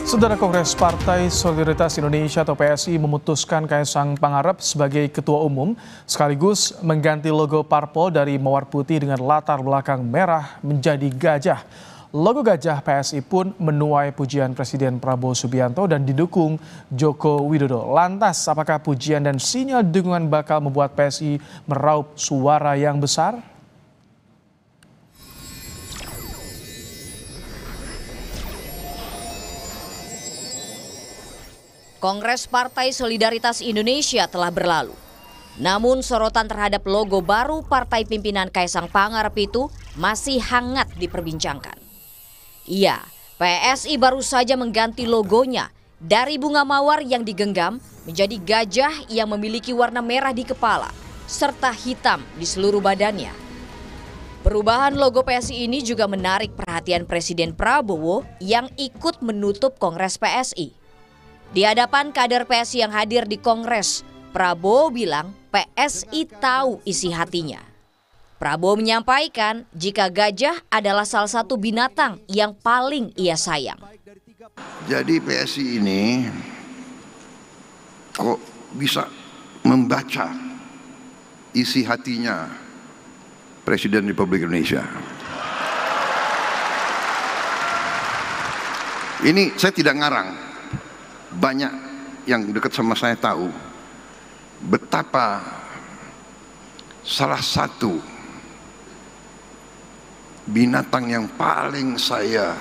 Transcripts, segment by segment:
Saudara, Kongres Partai Solidaritas Indonesia atau PSI memutuskan Kaisang Pangarep sebagai Ketua Umum sekaligus mengganti logo parpol dari mawar putih dengan latar belakang merah menjadi gajah. Logo gajah PSI pun menuai pujian Presiden Prabowo Subianto dan didukung Joko Widodo. Lantas, apakah pujian dan sinyal dukungan bakal membuat PSI meraup suara yang besar? Kongres Partai Solidaritas Indonesia telah berlalu. Namun sorotan terhadap logo baru partai pimpinan Kaisang Pangarep itu masih hangat diperbincangkan. Iya, PSI baru saja mengganti logonya dari bunga mawar yang digenggam menjadi gajah yang memiliki warna merah di kepala serta hitam di seluruh badannya. Perubahan logo PSI ini juga menarik perhatian Presiden Prabowo yang ikut menutup Kongres PSI. Di hadapan kader PSI yang hadir di Kongres, Prabowo bilang PSI tahu isi hatinya. Prabowo menyampaikan jika gajah adalah salah satu binatang yang paling ia sayang. Jadi PSI ini kok bisa membaca isi hatinya Presiden Republik Indonesia. Ini saya tidak ngarang. Banyak yang dekat sama saya tahu betapa salah satu binatang yang paling saya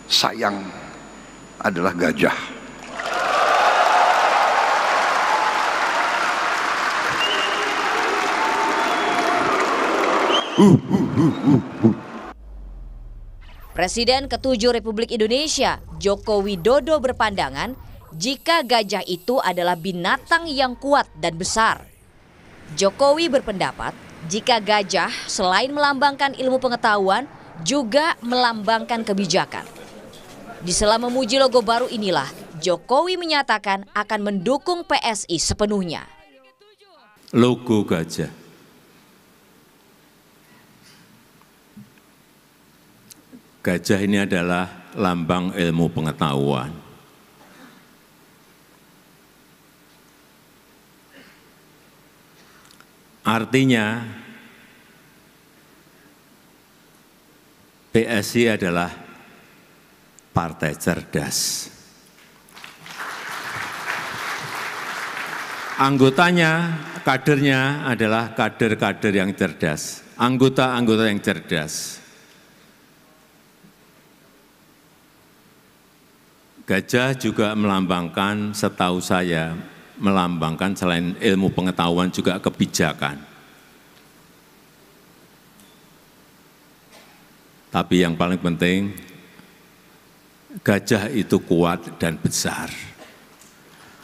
sayang adalah gajah. Presiden ke-7 Republik Indonesia, Joko Widodo berpandangan jika gajah itu adalah binatang yang kuat dan besar. Jokowi berpendapat jika gajah selain melambangkan ilmu pengetahuan juga melambangkan kebijakan. Di sela memuji logo baru inilah Jokowi menyatakan akan mendukung PSI sepenuhnya. Logo gajah. Gajah ini adalah lambang ilmu pengetahuan. Artinya PSI adalah partai cerdas. Anggotanya, kadernya adalah kader-kader yang cerdas, anggota-anggota yang cerdas. Gajah juga melambangkan, setahu saya, melambangkan selain ilmu pengetahuan juga kebijakan. Tapi yang paling penting, gajah itu kuat dan besar.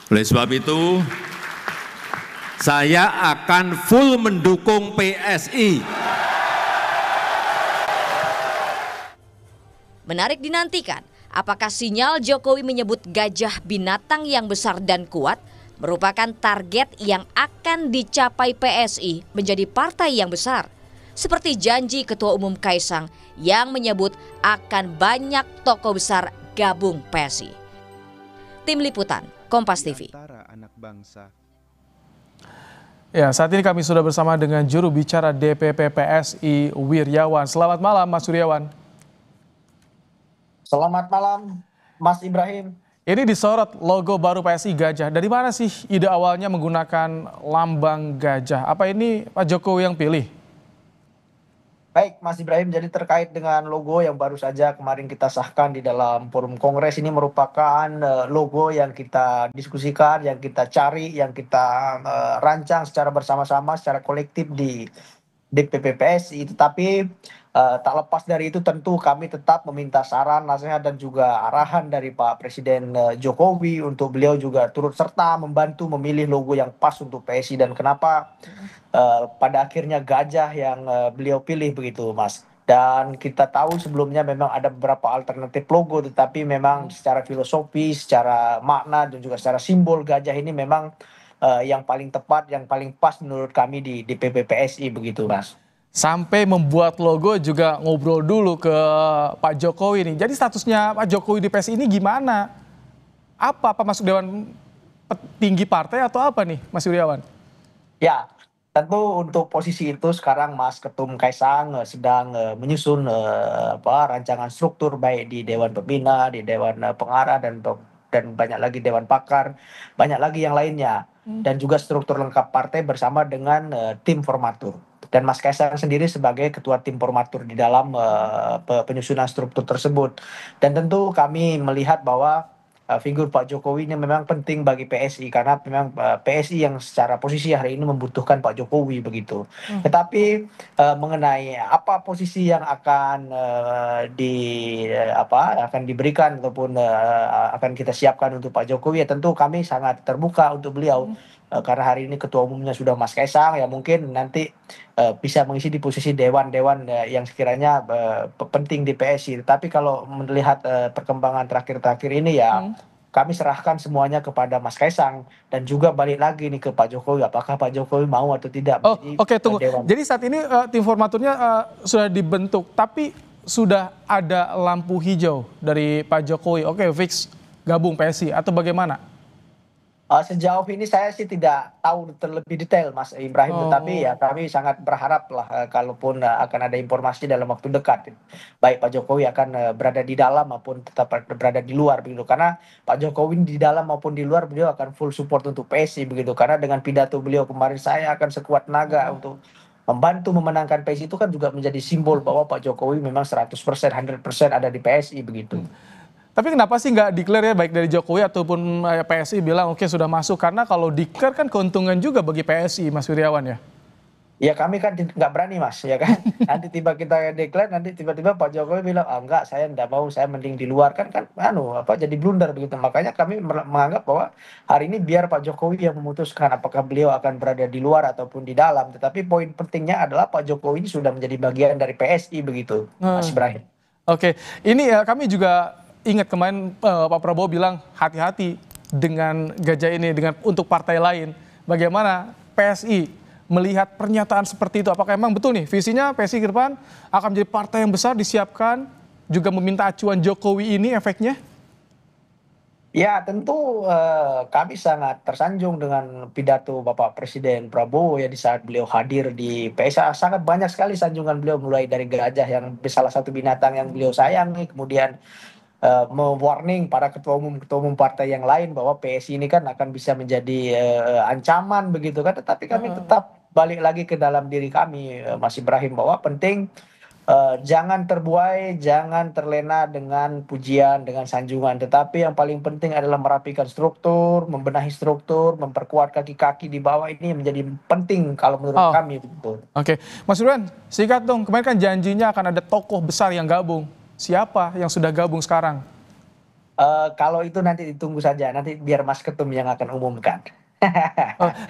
Oleh sebab itu, saya akan full mendukung PSI. Menarik dinantikan, apakah sinyal Jokowi menyebut gajah binatang yang besar dan kuat merupakan target yang akan dicapai PSI menjadi partai yang besar. Seperti janji Ketua Umum Kaisang yang menyebut akan banyak tokoh besar gabung PSI. Tim Liputan, Kompas TV. Ya, saat ini kami sudah bersama dengan juru bicara DPP PSI Wiryawan. Selamat malam, Mas Wiryawan. Selamat malam, Mas Ibrahim. Ini disorot logo baru PSI gajah. Dari mana sih ide awalnya menggunakan lambang gajah? Apa ini Pak Jokowi yang pilih? Baik, Mas Ibrahim, jadi terkait dengan logo yang baru saja kemarin kita sahkan di dalam forum kongres, ini merupakan logo yang kita diskusikan, yang kita cari, yang kita rancang secara bersama-sama, secara kolektif di DPP PSI. Tetapi tak lepas dari itu tentu kami tetap meminta saran, nasihat dan juga arahan dari Pak Presiden Jokowi untuk beliau juga turut serta membantu memilih logo yang pas untuk PSI dan kenapa pada akhirnya gajah yang beliau pilih begitu, Mas. Dan kita tahu sebelumnya memang ada beberapa alternatif logo, tetapi memang secara filosofi, secara makna dan juga secara simbol gajah ini memang yang paling tepat, yang paling pas menurut kami di DPP PSI begitu, Mas. Sampai membuat logo juga ngobrol dulu ke Pak Jokowi nih. Jadi statusnya Pak Jokowi di PSI ini gimana? apa masuk Dewan Tinggi Partai atau apa nih Mas Yuryawan? Ya, tentu untuk posisi itu sekarang Mas Ketum Kaisang sedang menyusun rancangan struktur baik di Dewan Pembina, di Dewan Pengarah dan banyak lagi Dewan Pakar, banyak lagi yang lainnya. Dan juga struktur lengkap partai bersama dengan tim formatur. Dan Mas Kaisang sendiri sebagai ketua tim formatur di dalam penyusunan struktur tersebut. Dan tentu kami melihat bahwa figur Pak Jokowi ini memang penting bagi PSI karena memang PSI yang secara posisi hari ini membutuhkan Pak Jokowi begitu. Tetapi mengenai apa posisi yang akan akan diberikan ataupun akan kita siapkan untuk Pak Jokowi, ya tentu kami sangat terbuka untuk beliau. Karena hari ini ketua umumnya sudah Mas Kaisang, ya mungkin nanti bisa mengisi di posisi dewan-dewan yang sekiranya penting di PSI. Tapi kalau melihat perkembangan terakhir-terakhir ini ya kami serahkan semuanya kepada Mas Kaisang dan juga balik lagi nih ke Pak Jokowi, apakah Pak Jokowi mau atau tidak Oh, menjadi oke, tunggu. dewan. Jadi saat ini tim formaturnya sudah dibentuk, tapi sudah ada lampu hijau dari Pak Jokowi. Oke, fix gabung PSI atau bagaimana? Sejauh ini saya sih tidak tahu terlebih detail Mas Ibrahim, tetapi ya kami sangat berharap lah kalaupun akan ada informasi dalam waktu dekat, baik Pak Jokowi akan berada di dalam maupun tetap berada di luar begitu. Karena Pak Jokowi di dalam maupun di luar beliau akan full support untuk PSI begitu. Karena dengan pidato beliau kemarin, saya akan sekuat naga untuk membantu memenangkan PSI, itu kan juga menjadi simbol bahwa Pak Jokowi memang 100%, 100% ada di PSI begitu. Tapi kenapa sih nggak declare ya, baik dari Jokowi ataupun PSI bilang oke sudah masuk? Karena kalau declare kan keuntungan juga bagi PSI, Mas Wiryawan ya? Ya kami kan nggak berani Mas, ya kan. Nanti tiba kita declare, nanti tiba-tiba Pak Jokowi bilang, enggak, saya nggak mau, saya mending di luar, kan jadi blunder begitu. Makanya kami menganggap bahwa hari ini biar Pak Jokowi yang memutuskan apakah beliau akan berada di luar ataupun di dalam. Tetapi poin pentingnya adalah Pak Jokowi ini sudah menjadi bagian dari PSI begitu, Mas Ibrahim. Oke, ini kami juga ingat kemarin Pak Prabowo bilang hati-hati dengan gajah ini untuk partai lain. Bagaimana PSI melihat pernyataan seperti itu? Apakah memang betul nih visinya PSI ke depan akan menjadi partai yang besar, disiapkan juga meminta acuan Jokowi ini efeknya? Ya tentu kami sangat tersanjung dengan pidato Bapak Presiden Prabowo ya di saat beliau hadir di PSI. Sangat banyak sekali sanjungan beliau, mulai dari gajah yang salah satu binatang yang beliau sayangi, kemudian mewarning para ketua umum partai yang lain bahwa PSI ini kan akan bisa menjadi ancaman begitu kan. Tetapi kami tetap balik lagi ke dalam diri kami, Mas Ibrahim, bahwa penting jangan terbuai, jangan terlena dengan pujian, dengan sanjungan. Tetapi yang paling penting adalah merapikan struktur, membenahi struktur, memperkuat kaki-kaki di bawah, ini menjadi penting kalau menurut kami. Oke, Mas Irwan, singkat dong, kemarin kan janjinya akan ada tokoh besar yang gabung. Siapa yang sudah gabung sekarang? Kalau itu nanti ditunggu saja, nanti biar Mas Ketum yang akan umumkan.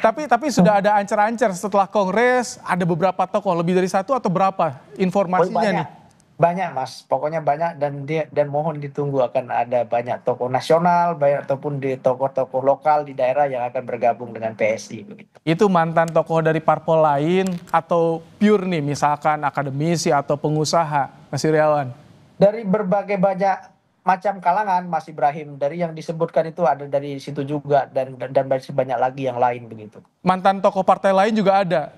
Tapi sudah ada ancer-ancer setelah Kongres, ada beberapa tokoh, lebih dari satu atau berapa informasinya nih? Banyak Mas, pokoknya banyak, dan mohon ditunggu, akan ada banyak tokoh nasional, banyak ataupun di tokoh-tokoh lokal di daerah yang akan bergabung dengan PSI. Begitu. Itu mantan tokoh dari parpol lain atau pure nih, misalkan akademisi atau pengusaha, Mas Iryawan? Dari berbagai banyak macam kalangan, Mas Ibrahim. Dari yang disebutkan itu ada dari situ juga, dan masih banyak lagi yang lain begitu. Mantan tokoh partai lain juga ada?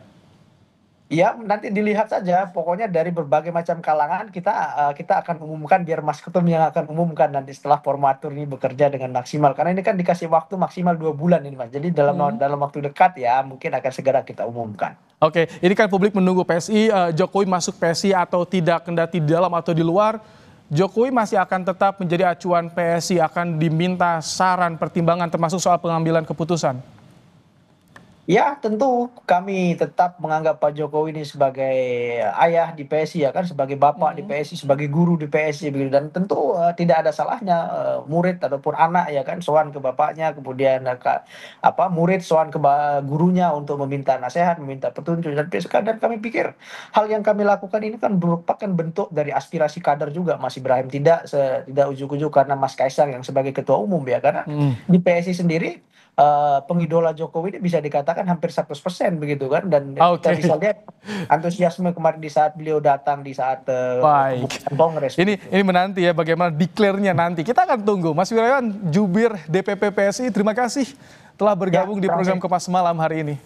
Ya nanti dilihat saja, pokoknya dari berbagai macam kalangan kita akan umumkan, biar Mas Ketum yang akan umumkan nanti setelah formatur ini bekerja dengan maksimal. Karena ini kan dikasih waktu maksimal 2 bulan ini Mas. Jadi dalam waktu dekat ya mungkin akan segera kita umumkan. Oke, ini kan publik menunggu PSI, Jokowi masuk PSI atau tidak, kendati di dalam atau di luar, Jokowi masih akan tetap menjadi acuan PSI, akan diminta saran, pertimbangan termasuk soal pengambilan keputusan. Ya tentu kami tetap menganggap Pak Jokowi ini sebagai ayah di PSI, ya kan, sebagai bapak di PSI, sebagai guru di PSI begitu. Dan tentu tidak ada salahnya murid ataupun anak ya kan sowan ke bapaknya, kemudian murid sowan ke gurunya untuk meminta nasihat, meminta petunjuk. Dan kami pikir hal yang kami lakukan ini kan merupakan bentuk dari aspirasi kader juga, Mas Ibrahim. Tidak ujuk-ujuk karena Mas Kaisang yang sebagai ketua umum ya, karena di PSI sendiri pengidola Jokowi ini bisa dikatakan hampir 100% begitu kan, dan kita Oke. bisa lihat antusiasme kemarin di saat beliau datang di saat Baik. pembukaan kongres. Ini menanti ya bagaimana declare-nya nanti. Kita akan tunggu. Mas Wirawan, Jubir DPP PSI, terima kasih telah bergabung di program Kompas Malam hari ini.